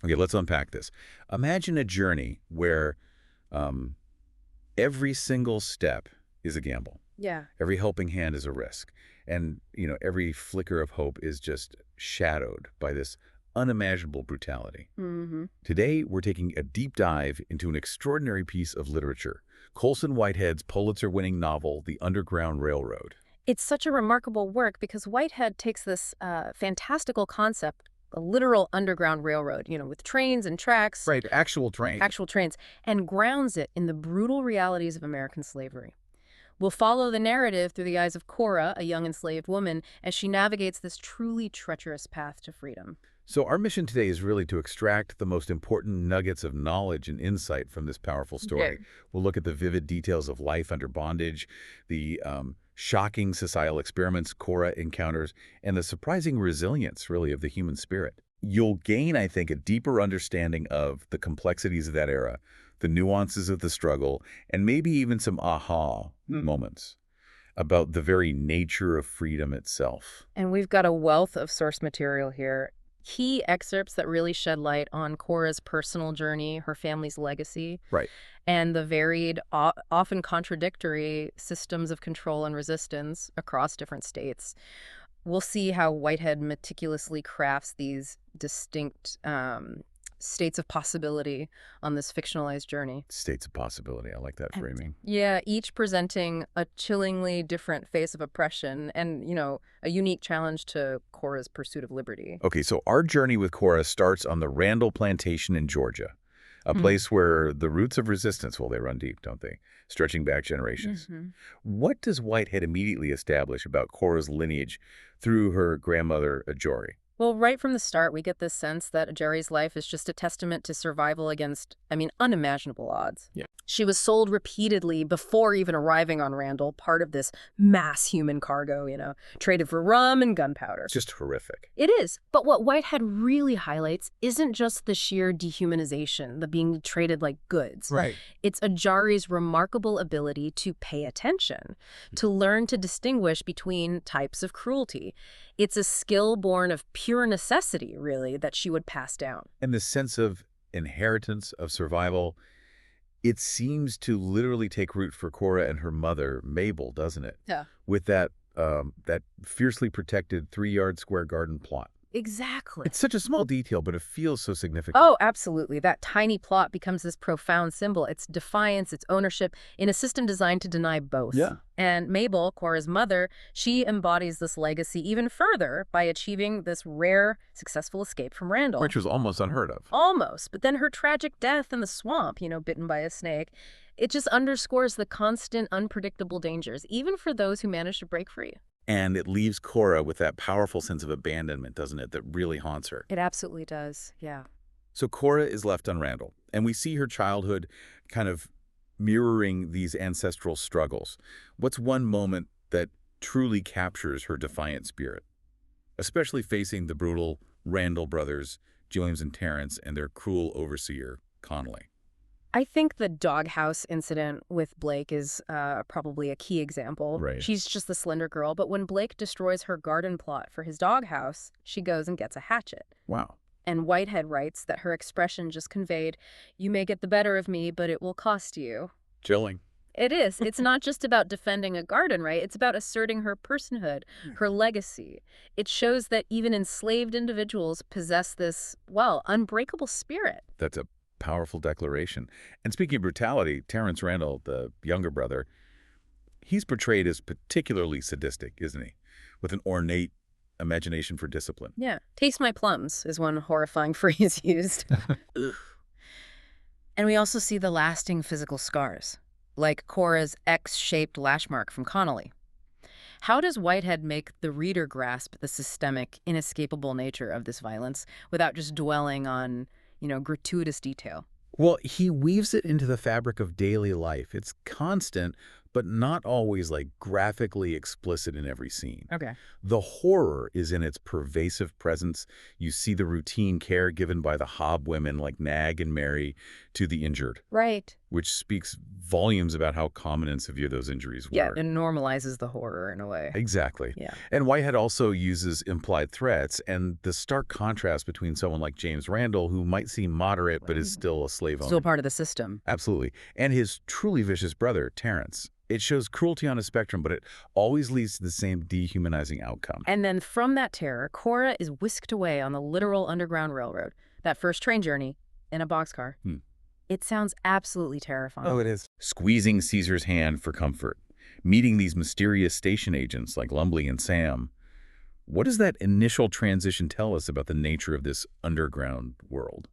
Okay, let's unpack this. Imagine a journey where um, every single step is a gamble. Yeah. Every helping hand is a risk. And, every flicker of hope is just shadowed by this unimaginable brutality. Mm-hmm. Today, we're taking a deep dive into an extraordinary piece of literature, Colson Whitehead's Pulitzer-winning novel, The Underground Railroad. It's such a remarkable work because Whitehead takes this fantastical concept, a literal underground railroad, with trains and tracks, Right, actual trains, and grounds it in the brutal realities of American slavery. We'll follow the narrative through the eyes of Cora, a young enslaved woman, as she navigates this truly treacherous path to freedom. So our mission today is really to extract the most important nuggets of knowledge and insight from this powerful story. Yeah. We'll look at the vivid details of life under bondage, the shocking societal experiments Cora encounters, and the surprising resilience, really, of the human spirit. You'll gain, I think, a deeper understanding of the complexities of that era, the nuances of the struggle, and maybe even some aha moments about the very nature of freedom itself. And we've got a wealth of source material here. Key excerpts that really shed light on Cora's personal journey, her family's legacy, Right. and the varied, often contradictory systems of control and resistance across different states. We'll see how Whitehead meticulously crafts these distinct states of possibility on this fictionalized journey. States of possibility. I like that framing. Yeah, each presenting a chillingly different face of oppression and, a unique challenge to Cora's pursuit of liberty. Okay, so our journey with Cora starts on the Randall Plantation in Georgia, a place where the roots of resistance, well, they run deep, don't they? Stretching back generations. What does Whitehead immediately establish about Cora's lineage through her grandmother, Ajori? Well, right from the start, we get this sense that Jerry's life is just a testament to survival against, unimaginable odds. Yeah. She was sold repeatedly before even arriving on Randall, part of this mass human cargo, traded for rum and gunpowder. It's just horrific. It is. But what Whitehead really highlights isn't just the sheer dehumanization, the being traded like goods. Right. It's Ajari's remarkable ability to pay attention, to learn to distinguish between types of cruelty. It's a skill born of pure necessity, really, that she would pass down. And the sense of inheritance, of survival, it seems to literally take root for Cora and her mother, Mabel, doesn't it? Yeah. With that fiercely protected 3-yard square garden plot. Exactly. It's such a small detail, but it feels so significant. Oh, absolutely. That tiny plot becomes this profound symbol. It's defiance, it's ownership, in a system designed to deny both. Yeah. And Mabel, Cora's mother, she embodies this legacy even further by achieving this rare, successful escape from Randall. Which was almost unheard of. Almost. But then her tragic death in the swamp, bitten by a snake, it just underscores the constant, unpredictable dangers, even for those who manage to break free. And it leaves Cora with that powerful sense of abandonment, doesn't it, that really haunts her. It absolutely does, yeah. So Cora is left on Randall, and we see her childhood kind of mirroring these ancestral struggles. What's one moment that truly captures her defiant spirit, especially facing the brutal Randall brothers, James and Terrence, and their cruel overseer, Connolly? I think the doghouse incident with Blake is probably a key example. Right. She's just the slender girl, but when Blake destroys her garden plot for his doghouse, she goes and gets a hatchet. Wow. And Whitehead writes that her expression just conveyed, "You may get the better of me, but it will cost you." Chilling. It is. It's not just about defending a garden, right? It's about asserting her personhood, her legacy. It shows that even enslaved individuals possess this, unbreakable spirit. That's a powerful declaration. And speaking of brutality, Terrence Randall, the younger brother, he's portrayed as particularly sadistic, isn't he? With an ornate imagination for discipline. Yeah. Taste my plums is one horrifying phrase used. And we also see the lasting physical scars, like Cora's X-shaped lash mark from Connolly. How does Whitehead make the reader grasp the systemic, inescapable nature of this violence without just dwelling on gratuitous detail? Well, he weaves it into the fabric of daily life. It's constant, but not always graphically explicit in every scene. Okay. The horror is in its pervasive presence. You see the routine care given by the hob women like Nag and Mary to the injured. Right. which speaks volumes about how common and severe those injuries Yeah, were. it normalizes the horror in a way. Exactly. Yeah. And Whitehead also uses implied threats and the stark contrast between someone like James Randall, who might seem moderate but is still a slave Still owner. part of the system. Absolutely. And his truly vicious brother, Terrence. It shows cruelty on a spectrum, but it always leads to the same dehumanizing outcome. And then from that terror, Cora is whisked away on the literal Underground Railroad, that first train journey, in a boxcar. It sounds absolutely terrifying. Oh, it is. Squeezing Caesar's hand for comfort. Meeting these mysterious station agents like Lumley and Sam. What does that initial transition tell us about the nature of this underground world?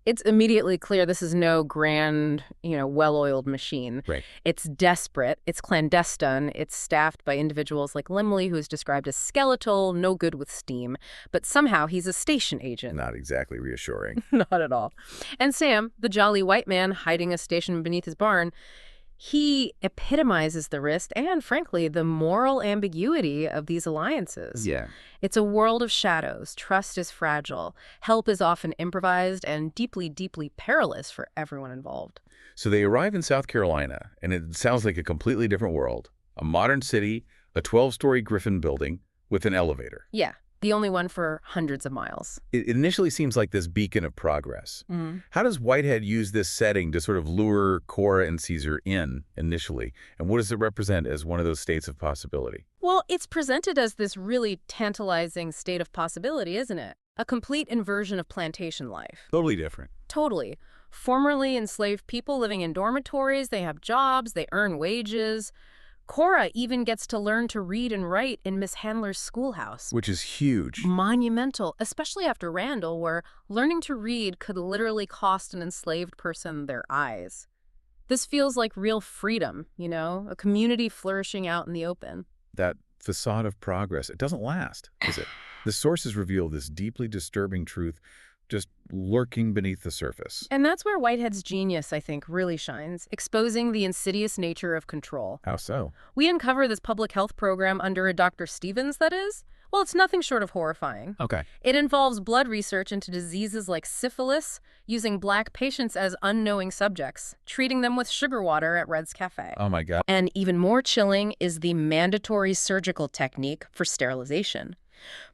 It's immediately clear this is no grand, well-oiled machine. Right. It's desperate, it's clandestine, it's staffed by individuals like Limley, who is described as skeletal, no good with steam, but somehow he's a station agent. Not exactly reassuring. Not at all. And Sam, the jolly white man hiding a station beneath his barn, he epitomizes the risk and, frankly, the moral ambiguity of these alliances. Yeah. It's a world of shadows. Trust is fragile. Help is often improvised and deeply, deeply perilous for everyone involved. So they arrive in South Carolina, and it sounds like a completely different world. A modern city, a 12-story Griffin building with an elevator. Yeah, the only one for hundreds of miles. It initially seems like this beacon of progress. How does Whitehead use this setting to sort of lure Cora and Caesar in initially? And what does it represent as one of those states of possibility? Well, it's presented as this really tantalizing state of possibility, isn't it? A complete inversion of plantation life. Totally different. Totally. Formerly enslaved people living in dormitories, they have jobs, they earn wages. Cora even gets to learn to read and write in Miss Handler's schoolhouse. Which is huge. Monumental, especially after Randall, where learning to read could literally cost an enslaved person their eyes. This feels like real freedom, a community flourishing out in the open. That facade of progress, it doesn't last, does it? The sources reveal this deeply disturbing truth just lurking beneath the surface. And that's where Whitehead's genius, I think, really shines, exposing the insidious nature of control. How so? We uncover this public health program under a Dr. Stevens, that is. Well, it's nothing short of horrifying. Okay. It involves blood research into diseases like syphilis, using black patients as unknowing subjects, treating them with sugar water at Red's Cafe. Oh my God. And even more chilling is the mandatory surgical technique for sterilization.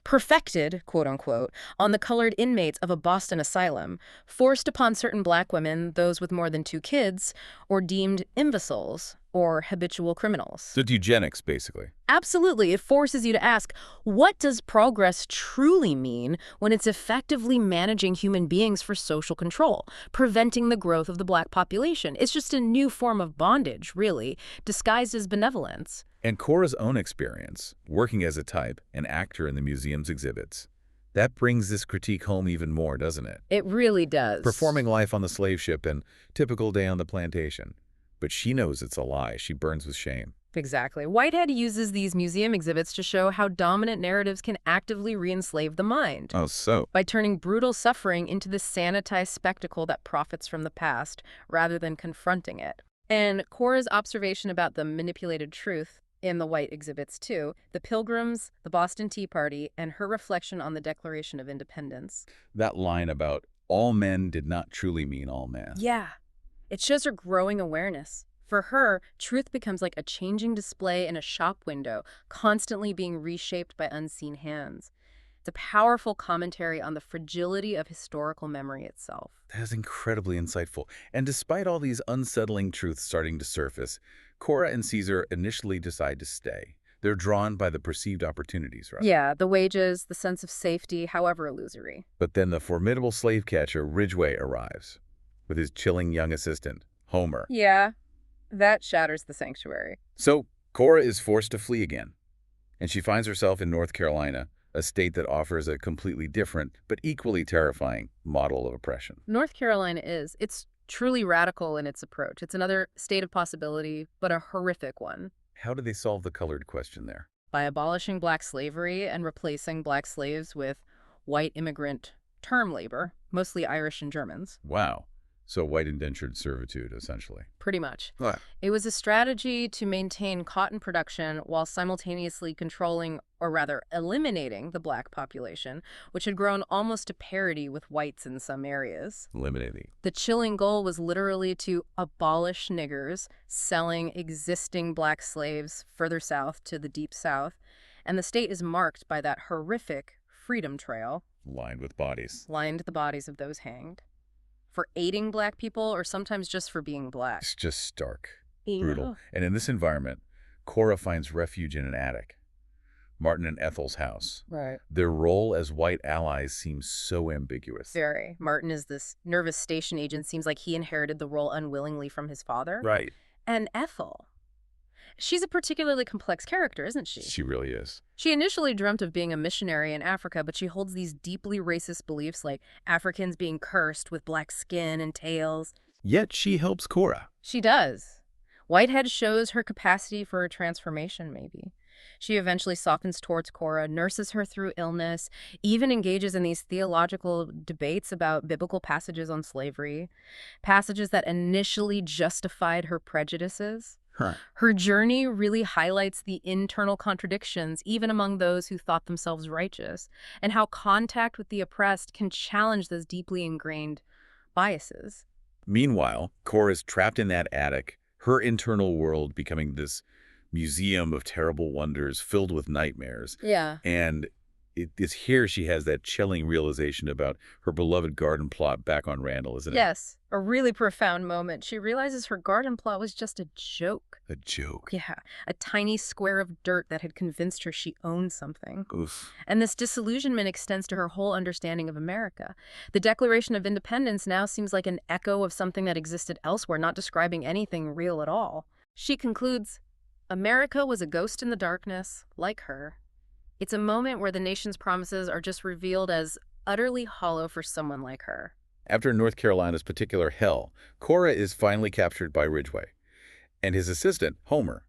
Perfected, quote-unquote, on the colored inmates of a Boston asylum, forced upon certain black women, those with more than 2 kids, or deemed imbeciles or habitual criminals. So it's eugenics, basically. Absolutely. It forces you to ask, what does progress truly mean when it's effectively managing human beings for social control, preventing the growth of the black population? It's just a new form of bondage, really, disguised as benevolence. And Cora's own experience, working as a type, an actor in the museum's exhibits, that brings this critique home even more, doesn't it? It really does. Performing life on the slave ship and typical day on the plantation. But she knows it's a lie. She burns with shame. Exactly. Whitehead uses these museum exhibits to show how dominant narratives can actively re-enslave the mind. Oh, so? By turning brutal suffering into this sanitized spectacle that profits from the past, rather than confronting it. And Cora's observation about the manipulated truth in the white exhibits too, the Pilgrims, the Boston Tea Party, and her reflection on the Declaration of Independence. That line about all men did not truly mean all men. Yeah. It shows her growing awareness. For her, truth becomes like a changing display in a shop window, constantly being reshaped by unseen hands. It's a powerful commentary on the fragility of historical memory itself. That is incredibly insightful. And despite all these unsettling truths starting to surface, Cora and Caesar initially decide to stay. They're drawn by the perceived opportunities, right? Yeah, the wages, the sense of safety, however illusory. But then the formidable slave catcher Ridgway arrives with his chilling young assistant, Homer. Yeah, that shatters the sanctuary. So Cora is forced to flee again, and she finds herself in North Carolina, a state that offers a completely different but equally terrifying model of oppression. North Carolina is. It's truly radical in its approach. It's another state of possibility, but a horrific one. How do they solve the colored question there? By abolishing black slavery and replacing black slaves with white immigrant term labor, mostly Irish and Germans. Wow. So white indentured servitude, essentially. Pretty much. Right. It was a strategy to maintain cotton production while simultaneously controlling, or rather eliminating, the black population, which had grown almost to parity with whites in some areas. Eliminating. The chilling goal was literally to abolish niggers, selling existing black slaves further south to the Deep South, and the state is marked by that horrific Freedom Trail. Lined with bodies. Lined the bodies of those hanged. For aiding black people, or sometimes just for being black. It's just stark, Yeah. brutal. And in this environment, Cora finds refuge in an attic. Martin and Ethel's house. Right. Their role as white allies seems so ambiguous. Very. Martin is this nervous station agent. Seems like he inherited the role unwillingly from his father. Right. And Ethel. She's a particularly complex character, isn't she? She really is. She initially dreamt of being a missionary in Africa, but she holds these deeply racist beliefs like Africans being cursed with black skin and tails. Yet she helps Cora. She does. Whitehead shows her capacity for a transformation, maybe. She eventually softens towards Cora, nurses her through illness, even engages in these theological debates about biblical passages on slavery, passages that initially justified her prejudices. Huh. Her journey really highlights the internal contradictions, even among those who thought themselves righteous, and how contact with the oppressed can challenge those deeply ingrained biases. Meanwhile, Cora's trapped in that attic, her internal world becoming this museum of terrible wonders filled with nightmares. Yeah. And it's here she has that chilling realization about her beloved garden plot back on Randall, isn't it? Yes, a really profound moment. She realizes her garden plot was just a joke. A joke. Yeah, a tiny square of dirt that had convinced her she owned something. Oof. And this disillusionment extends to her whole understanding of America. The Declaration of Independence now seems like an echo of something that existed elsewhere, not describing anything real at all. She concludes, America was a ghost in the darkness, like her. It's a moment where the nation's promises are just revealed as utterly hollow for someone like her. After North Carolina's particular hell, Cora is finally captured by Ridgway and his assistant, Homer,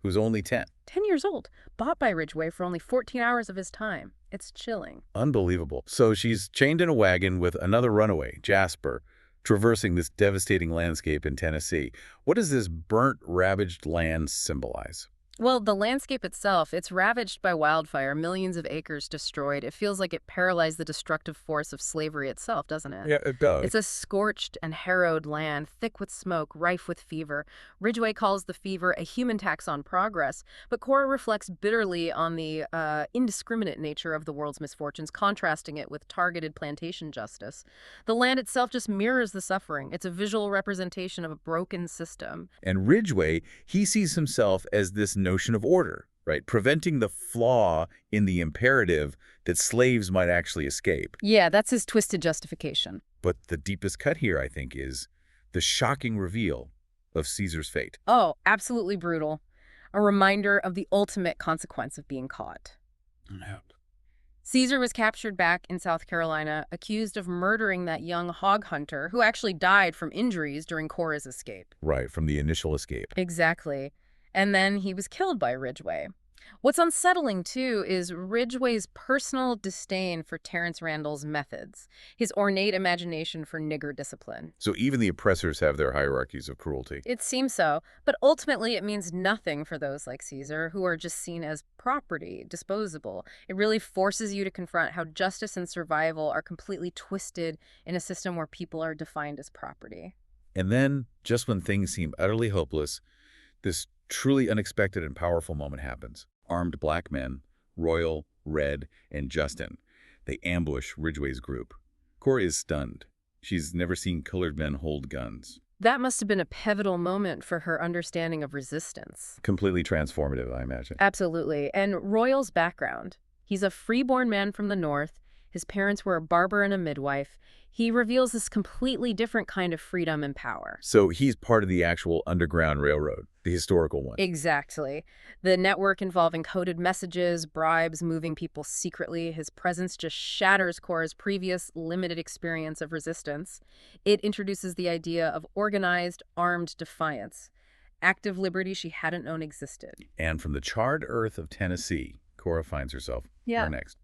who's only 10. 10 years old, bought by Ridgway for only 14 hours of his time. It's chilling. Unbelievable. So she's chained in a wagon with another runaway, Jasper, traversing this devastating landscape in Tennessee. What does this burnt, ravaged land symbolize? Well, the landscape itself, it's ravaged by wildfire, millions of acres destroyed. It feels like it paralyzed the destructive force of slavery itself, doesn't it? Yeah, it does. It's a scorched and harrowed land, thick with smoke, rife with fever. Ridgway calls the fever a human tax on progress, but Cora reflects bitterly on the indiscriminate nature of the world's misfortunes, contrasting it with targeted plantation justice. The land itself just mirrors the suffering. It's a visual representation of a broken system. And Ridgway, he sees himself as this notion of order, right? Preventing the flaw in the imperative that slaves might actually escape. Yeah, that's his twisted justification. But the deepest cut here, I think, is the shocking reveal of Caesar's fate. Oh, absolutely brutal. A reminder of the ultimate consequence of being caught. Caesar was captured back in South Carolina, accused of murdering that young hog hunter who actually died from injuries during Cora's escape. Right, from the initial escape. Exactly. And then he was killed by Ridgway. What's unsettling, too, is Ridgway's personal disdain for Terence Randall's methods, his ornate imagination for nigger discipline. So even the oppressors have their hierarchies of cruelty. It seems so, but ultimately it means nothing for those like Caesar, who are just seen as property, disposable. It really forces you to confront how justice and survival are completely twisted in a system where people are defined as property. And then, just when things seem utterly hopeless, this truly unexpected and powerful moment happens. Armed black men, Royal, Red, and Justin, they ambush Ridgway's group. Cora is stunned. She's never seen colored men hold guns. That must have been a pivotal moment for her understanding of resistance. Completely transformative, I imagine. Absolutely. And Royal's background. He's a freeborn man from the North. His parents were a barber and a midwife. He reveals this completely different kind of freedom and power. So he's part of the actual Underground Railroad, the historical one. Exactly. The network involving coded messages, bribes, moving people secretly. His presence just shatters Cora's previous limited experience of resistance. It introduces the idea of organized, armed defiance. Active liberty she hadn't known existed. And from the charred earth of Tennessee, Cora finds herself. Yeah. Where next?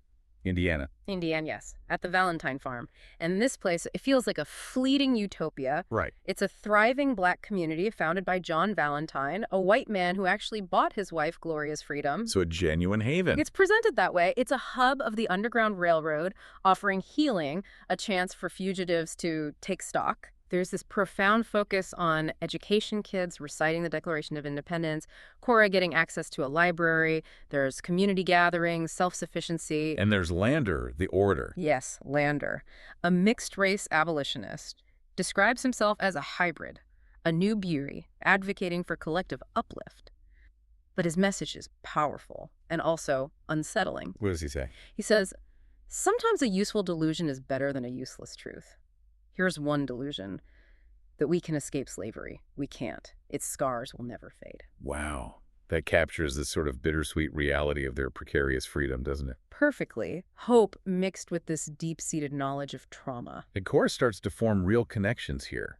Indiana. Indiana, yes, at the Valentine farm. And this place, it feels like a fleeting utopia. Right. It's a thriving black community founded by John Valentine, a white man who actually bought his wife Gloria's freedom. So a genuine haven. It's presented that way. It's a hub of the Underground Railroad, offering healing, a chance for fugitives to take stock. There's this profound focus on education, kids reciting the Declaration of Independence, Cora getting access to a library, there's community gatherings, self-sufficiency. And there's Lander, the orator. Yes, Lander, a mixed-race abolitionist, describes himself as a hybrid, a new beauty, advocating for collective uplift. But his message is powerful and also unsettling. What does he say? He says, sometimes a useful delusion is better than a useless truth. Here's one delusion, that we can escape slavery. We can't. Its scars will never fade. Wow. That captures this sort of bittersweet reality of their precarious freedom, doesn't it? Perfectly. Hope mixed with this deep-seated knowledge of trauma. And Cora starts to form real connections here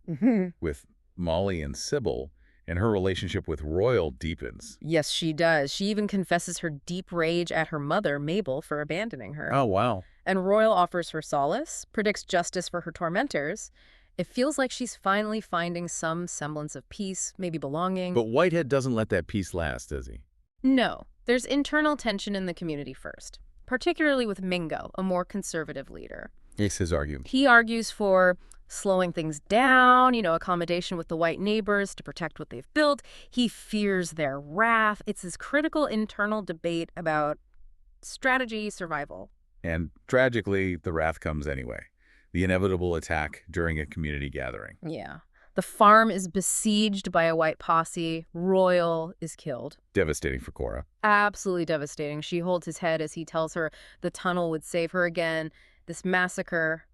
with Molly and Sybil, and her relationship with Royal deepens. Yes, she does. She even confesses her deep rage at her mother, Mabel, for abandoning her. Oh, wow. And Royal offers her solace, predicts justice for her tormentors. It feels like she's finally finding some semblance of peace, maybe belonging. But Whitehead doesn't let that peace last, does he? No. There's internal tension in the community first, particularly with Mingo, a more conservative leader. It's his argument. He argues for slowing things down, accommodation with the white neighbors to protect what they've built. He fears their wrath. It's this critical internal debate about strategy, survival. And tragically, the wrath comes anyway. The inevitable attack during a community gathering. Yeah. The farm is besieged by a white posse. Royal is killed. Devastating for Cora. Absolutely devastating. She holds his head as he tells her the tunnel would save her again. This massacre,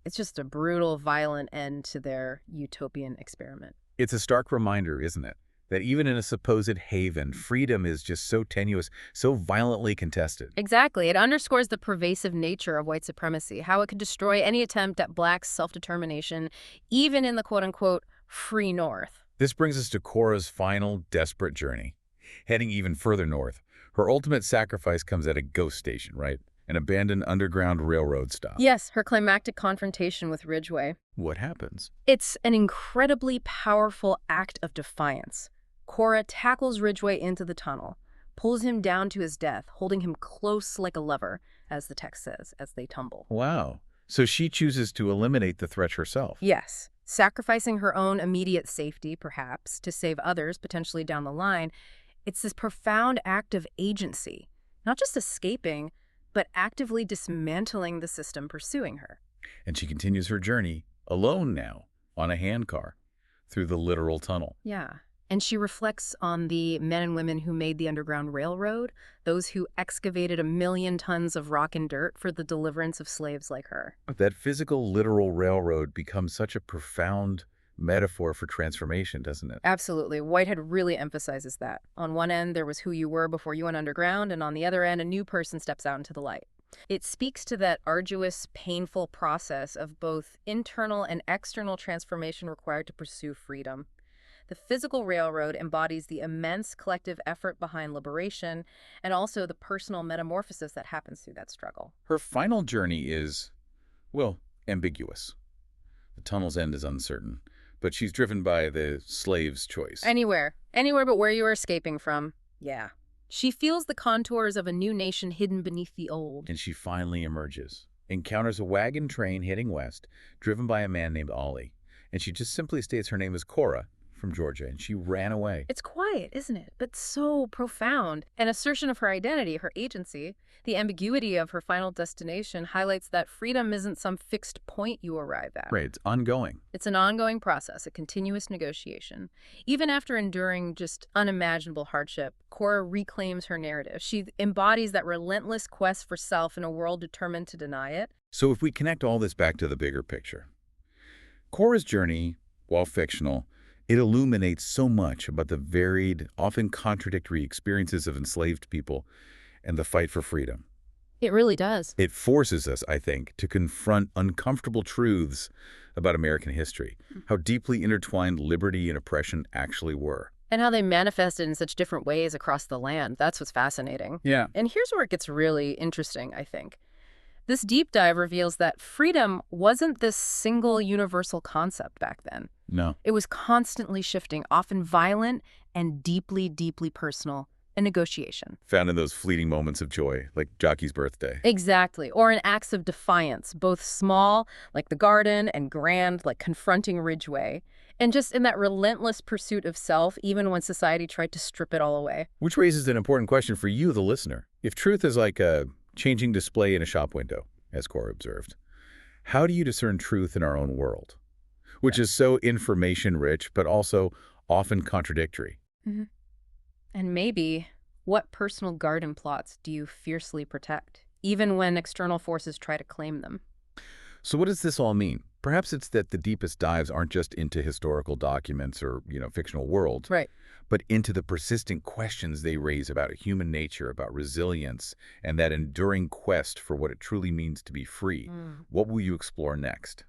it's just a brutal, violent end to their utopian experiment. It's a stark reminder, isn't it? That even in a supposed haven, freedom is just so tenuous, so violently contested. Exactly. It underscores the pervasive nature of white supremacy, how it could destroy any attempt at black self-determination, even in the quote-unquote free North. This brings us to Cora's final, desperate journey. Heading even further north, her ultimate sacrifice comes at a ghost station, right? An abandoned underground railroad stop. Yes, her climactic confrontation with Ridgway. What happens? It's an incredibly powerful act of defiance. Cora tackles Ridgway into the tunnel, pulls him down to his death, holding him close like a lover, as the text says, as they tumble. Wow. So she chooses to eliminate the threat herself. Yes, sacrificing her own immediate safety, perhaps, to save others, potentially down the line. It's this profound act of agency, not just escaping, but actively dismantling the system pursuing her. And she continues her journey, alone now, on a handcar, through the literal tunnel. Yeah. And she reflects on the men and women who made the Underground Railroad, those who excavated 1 million tons of rock and dirt for the deliverance of slaves like her. That physical, literal railroad becomes such a profound metaphor for transformation, doesn't it? Absolutely. Whitehead really emphasizes that. On one end, there was who you were before you went underground, and on the other end, a new person steps out into the light. It speaks to that arduous, painful process of both internal and external transformation required to pursue freedom. The physical railroad embodies the immense collective effort behind liberation and also the personal metamorphosis that happens through that struggle. Her final journey is, well, ambiguous. The tunnel's end is uncertain, but she's driven by the slave's choice. Anywhere but where you are escaping from. Yeah. She feels the contours of a new nation hidden beneath the old. And she finally emerges, encounters a wagon train heading west, driven by a man named Ollie. And she just simply states her name is Cora, from Georgia, and she ran away. It's quiet, isn't it? But so profound. An assertion of her identity, her agency. The ambiguity of her final destination highlights that freedom isn't some fixed point you arrive at. Right, it's ongoing. It's an ongoing process, a continuous negotiation. Even after enduring just unimaginable hardship, Cora reclaims her narrative. She embodies that relentless quest for self in a world determined to deny it. So if we connect all this back to the bigger picture, Cora's journey, while fictional, it illuminates so much about the varied, often contradictory experiences of enslaved people and the fight for freedom. It really does. It forces us, I think, to confront uncomfortable truths about American history, how deeply intertwined liberty and oppression actually were. And how they manifested in such different ways across the land. That's what's fascinating. Yeah. And here's where it gets really interesting, I think. This deep dive reveals that freedom wasn't this single universal concept back then. No. It was constantly shifting, often violent and deeply, deeply personal, a negotiation. Found in those fleeting moments of joy, like Jockey's birthday. Exactly. Or in acts of defiance, both small, like the garden, and grand, like confronting Ridgeway. And just in that relentless pursuit of self, even when society tried to strip it all away. Which raises an important question for you, the listener. If truth is like a changing display in a shop window, as Cora observed, how do you discern truth in our own world, which is so information-rich, but also often contradictory? Mhm. And maybe, what personal garden plots do you fiercely protect, even when external forces try to claim them? So what does this all mean? Perhaps it's that the deepest dives aren't just into historical documents or, fictional worlds, Right. but into the persistent questions they raise about human nature, about resilience, and that enduring quest for what it truly means to be free. Mm. What will you explore next?